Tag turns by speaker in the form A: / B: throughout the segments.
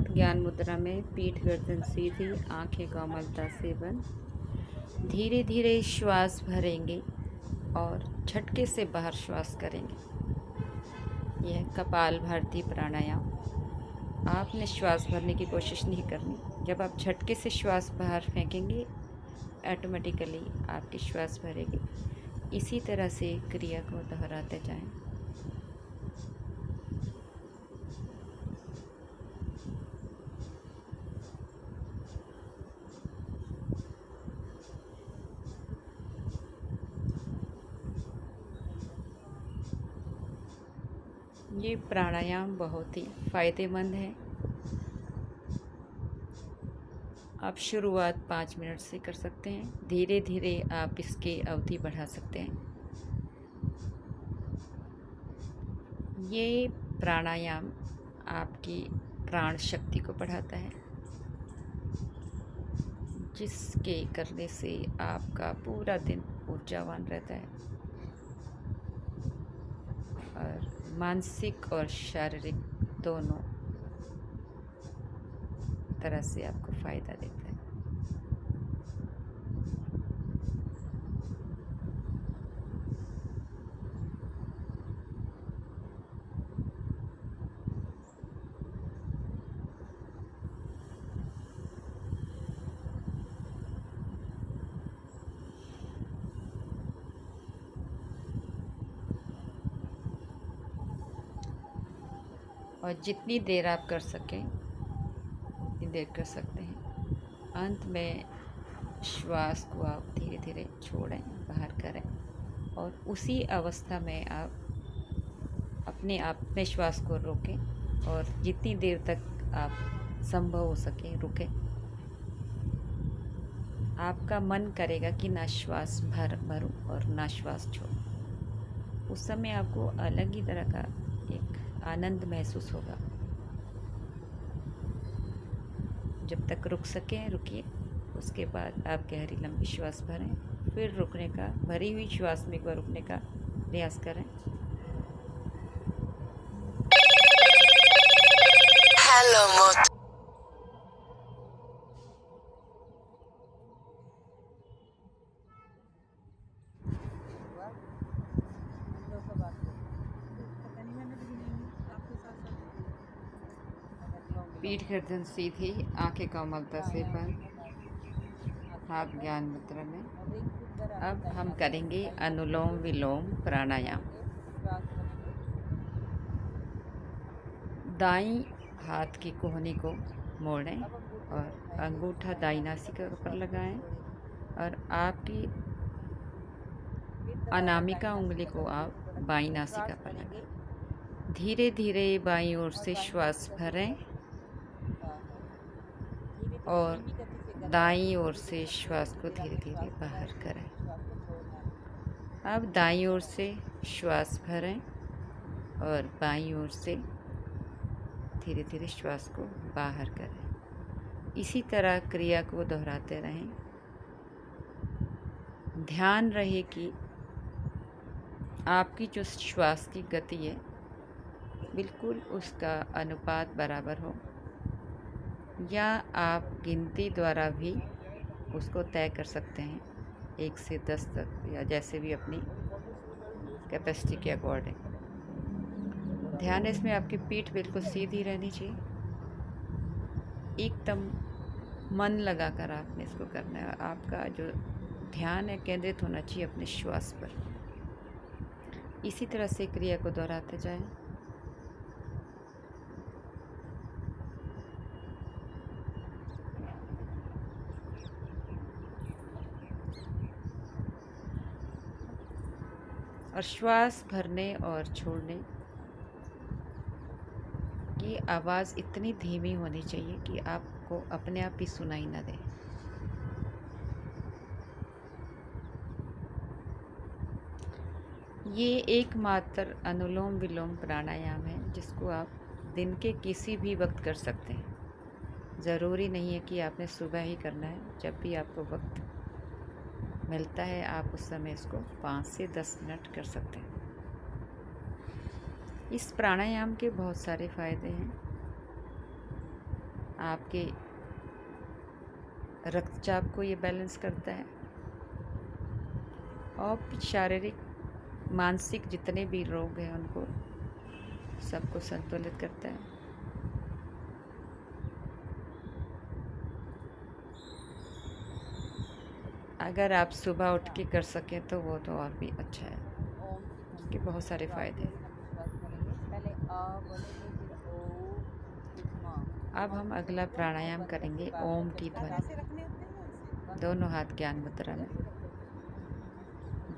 A: आप ज्ञान मुद्रा में पीठ गर्दन सीधी, आंखें कोमलता से बंद। धीरे धीरे श्वास भरेंगे और झटके से बाहर श्वास करेंगे। यह कपालभाति प्राणायाम। आपने श्वास भरने की कोशिश नहीं करनी। जब आप झटके से श्वास बाहर फेंकेंगे, ऑटोमेटिकली आपकी श्वास भरेगी। इसी तरह से क्रिया को दोहराते जाएं। ये प्राणायाम बहुत ही फ़ायदेमंद है। आप शुरुआत 5 मिनट से कर सकते हैं। धीरे धीरे आप इसकी अवधि बढ़ा सकते हैं। ये प्राणायाम आपकी प्राण शक्ति को बढ़ाता है, जिसके करने से आपका पूरा दिन ऊर्जावान रहता है और मानसिक और शारीरिक दोनों तरह से आपको फ़ायदा देता है। और जितनी देर आप कर सकें उतनी देर कर सकते हैं। अंत में श्वास को आप धीरे धीरे छोड़ें, बाहर करें और उसी अवस्था में आप अपने आप में श्वास को रोकें और जितनी देर तक आप संभव हो सके रुकें। आपका मन करेगा कि ना श्वास भरूं और ना श्वास छोड़ूं। उस समय आपको अलग ही तरह का एक आनंद महसूस होगा। जब तक रुक सकें रुकिए। उसके बाद आप गहरी लंबी श्वास भरें, फिर रुकने का, भरी हुई श्वास में एक बार रुकने का प्रयास करें। हेलो मोट। पीठ गर्दन सीधी, आंखें कोमलता से बंद, हाथ ज्ञान मुद्रा में। अब हम करेंगे अनुलोम विलोम प्राणायाम। दाईं हाथ की कोहनी को मोड़ें और अंगूठा दाईं नासिका पर लगाएं और आपकी अनामिका उंगली को आप बाईं नासिका पर लगाएं। धीरे धीरे बाईं ओर से श्वास भरें और दाईं ओर से श्वास को धीरे धीरे बाहर करें। अब दाईं ओर से श्वास भरें और बाईं ओर से धीरे धीरे श्वास को बाहर करें। इसी तरह क्रिया को दोहराते रहें। ध्यान रहे कि आपकी जो श्वास की गति है बिल्कुल उसका अनुपात बराबर हो, या आप गिनती द्वारा भी उसको तय कर सकते हैं 1 से 10 तक, या जैसे भी अपनी कैपेसिटी के अकॉर्डिंग। ध्यान है इसमें आपकी पीठ बिल्कुल सीधी रहनी चाहिए। एकदम मन लगाकर आपने इसको करना है। आपका जो ध्यान है केंद्रित होना चाहिए अपने श्वास पर। इसी तरह से क्रिया को दोहराते जाएं। और श्वास भरने और छोड़ने की आवाज़ इतनी धीमी होनी चाहिए कि आपको अपने आप ही सुनाई ना दे। ये एकमात्र अनुलोम विलोम प्राणायाम है जिसको आप दिन के किसी भी वक्त कर सकते हैं। ज़रूरी नहीं है कि आपने सुबह ही करना है। जब भी आपको वक्त मिलता है आप उस समय इसको 5 से 10 मिनट कर सकते हैं। इस प्राणायाम के बहुत सारे फ़ायदे हैं। आपके रक्तचाप को ये बैलेंस करता है और शारीरिक मानसिक जितने भी रोग हैं उनको सबको संतुलित करता है। अगर आप सुबह उठ के कर सकें तो वो तो और भी अच्छा है, उसके बहुत सारे फ़ायदे हैं। अब हम अगला प्राणायाम करेंगे ओम की ध्वनि। दोनों हाथ ज्ञान मुद्रा में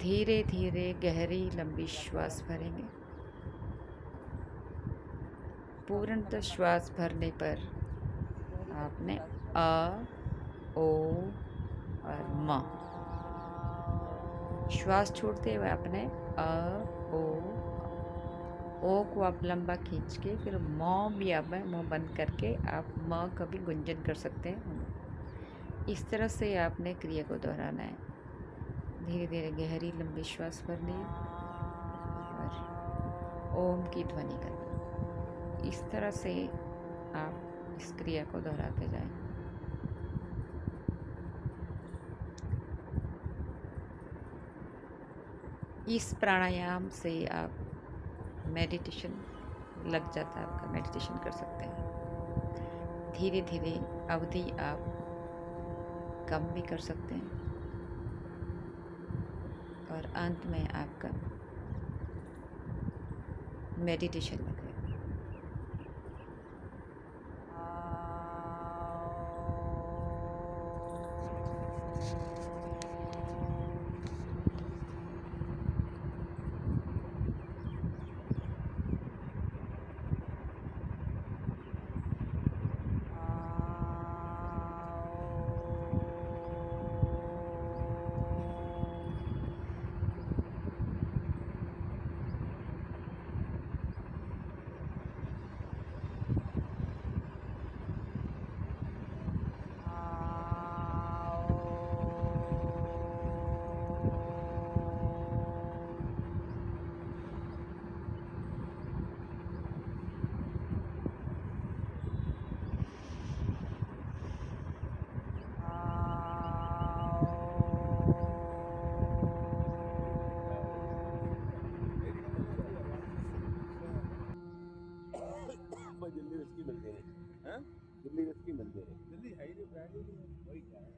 A: धीरे धीरे गहरी लंबी श्वास भरेंगे। पूर्णतः श्वास भरने पर आपने अ, ओ और म। श्वास छोड़ते हुए आपने अ, ओ को आप लंबा खींच के फिर म भी आप मुंह बंद करके आप म का भी गुंजन कर सकते हैं। इस तरह से आपने क्रिया को दोहराना है। धीरे धीरे गहरी लंबी श्वास भरनी है और ओम की ध्वनि करनी। इस तरह से आप इस क्रिया को दोहराते जाएं। इस प्राणायाम से आप मेडिटेशन लग जाता है, आपका मेडिटेशन कर सकते हैं। धीरे धीरे अवधि आप कम भी कर सकते हैं और अंत में आपका मेडिटेशन लग गया।
B: दिल्ली विस्की मिलती है, दिल्ली विस्की मिलती है, दिल्ली है ही ब्रांड वही क्या है।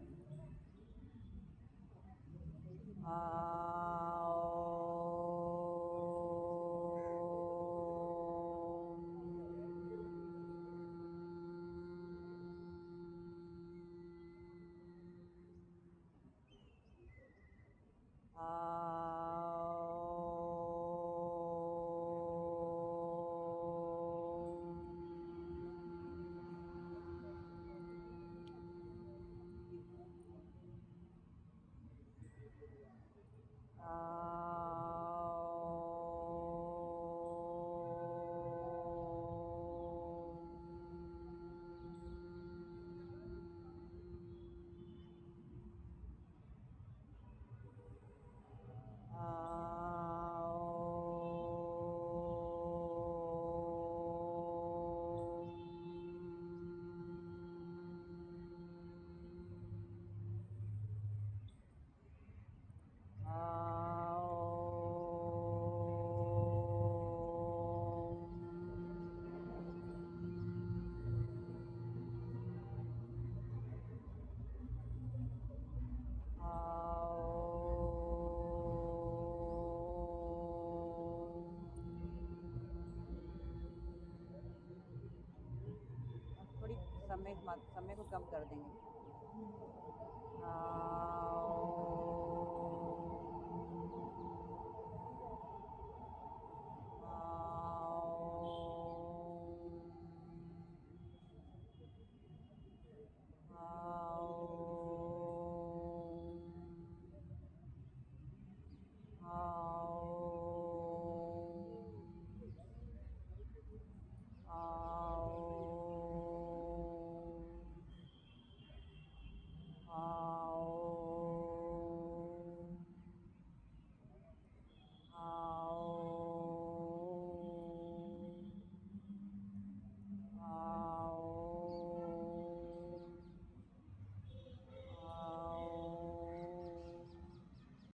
B: थोड़ी समय को कम कर देंगे।